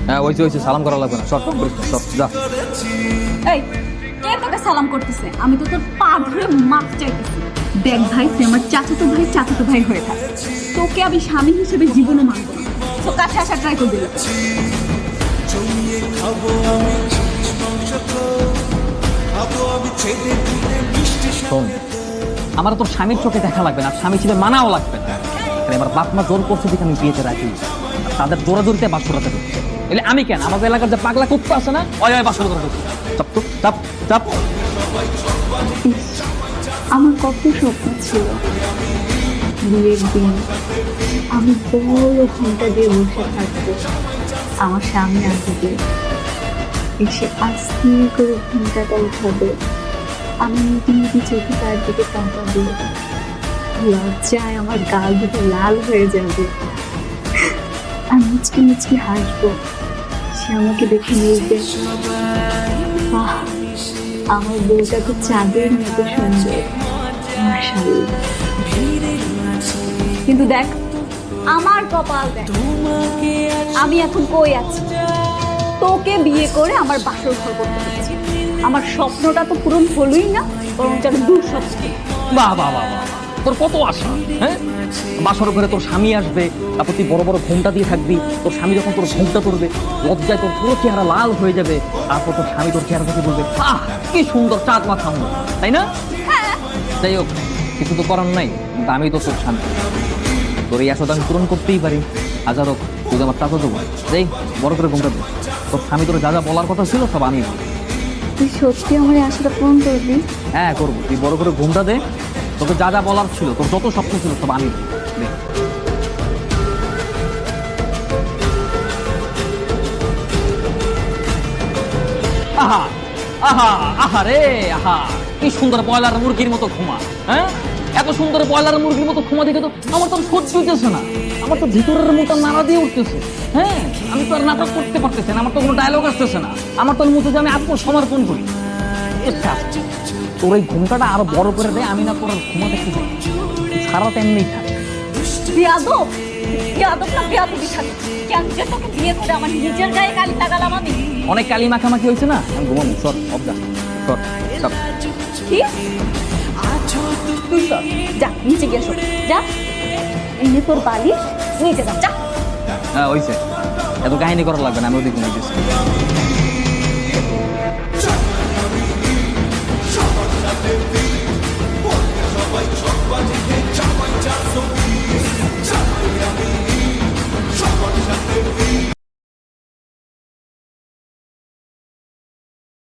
হ্যাঁ ওইছে সালাম করা লাগবে না, শর্ট শর্ট যা। এই কে তোকে সালাম করতেছে? আমি তো তোর পা ধরে মাপ চাইতেছি। দেখ ভাই, তুই আমার চাচাতো ভাই হয়ে থাক। তোকে আমি স্বামী হিসেবে জীবনও মানব না। তো কাছে আসা ট্রাই করে দিলাম। শোন, আমার তোর স্বামীর চোখে দেখা লাগবে না, স্বামী হিসেবে মানাও লাগবে না। এবার বাপ মা জোর করছে দেখে আমি বিয়েতে রাখি, তাদের জোরাজোরিতে বাস করাতে হচ্ছে। এলে আমি কেন, আমাদের এলাকার যে পাগলা কুত্তা আছে না, ওই বাস করা করছি। চাপ তো চাপ চাপ। আমার কত স্বপ্ন ছিল বিয়ের দিন আমি বড় ঘন্টা দিয়ে বসে থাকবো, আমার স্বামী আসবে, এসে আস্তে করে ঘন্টাটা উঠাবে, আমি নিতি চোখে তার দিকে তাকাবো, লজ্জায় আমার গাল দুটো লাল হয়ে যাবে, আর মুচকি হাসবো। সে আমাকে দেখে বলবে, বাহ, আমার বউটা তো চাঁদের মতো সুন্দর, মাশাআল্লাহ। কিন্তু দেখ, আমার কপাল দেখ, আমি এখন কই আছি? তোকে বিয়ে করে আমার বাসর ঘর করতে হচ্ছে। আমার স্বপ্নটা তো পূরণ হলোই না, বরং যেন দুঃস্বপ্ন। বাহ বাহ বাহ বাহ, তোর কত আশা। হ্যাঁ, বাসর ঘরে তোর স্বামী আসবে, তারপর তুই বড় বড় ঘোমটা দিয়ে থাকবি, তোর স্বামী যখন তোর ঘোমটা করবে, লজ্জায় তোর পুরো চেহারা লাল হয়ে যাবে, তারপর তোর স্বামী তোর চেহারা থেকে বলবে, আহ কি সুন্দর চাঁদ মাথা আমরা, তাই না? যাই হোক, কিছু তো করার নাই, কিন্তু আমি তো তোর স্বামী, তোর এই আশাটা আমি পূরণ করতেই পারি। হাজার হোক, তুই আমার টাকা দেবো, যাই বড় করে ঘোমটা দে। তোর স্বামী তোর যা যা বলার কথা ছিল সব আমি বলি। তুই সত্যি আমার এই আশাটা পূরণ করবি? হ্যাঁ করবো, তুই বড় করে ঘুমটা দে, তোকে যা যা বলার ছিল, তোর যত স্বপ্ন ছিল সব আমি বলি। আহা আহা আহা রে আহা, কি সুন্দর ব্রয়লার মুরগির মতো ঘুমা। হ্যাঁ, এত সুন্দর ব্রয়লার মুরগির মতো ঘুমা দেখে তো আমার তো সহ্য হইতেছে না, আমার তো ভিতরের মতো নাড়া দিয়ে উঠতেছে। হ্যাঁ, আমি তো আর নাটক করতে পারতেছি না, আমার তো কোনো ডায়লগ আসতেছে না, আমার তো মনে হচ্ছে আমি আত্মসমর্পণ করি। তোর এই ঘুমটাটা আরো বড় করে দেয়, আমি না তোর ঘুমাতে কি যাই, সারা তেমনি থাক। বিয়াদব না বিয়াদবি থাকে। কেন যে তোকে বিয়ে করে আমার নিজের গায়ে কালি লাগালাম আমি? অনেক কালি মাখামাখি হয়েছে না, আমি ঘুমাবো। সর অবদা সর সর। কি? তুই সর, যা নিচে গিয়ে সর, যা। এনে তোর বালিশ, নিচে যা, যা। হ্যাঁ হয়েছে, এত কাহিনী করা লাগবে না, আমি ওদিকে ঘুমাইতেছি।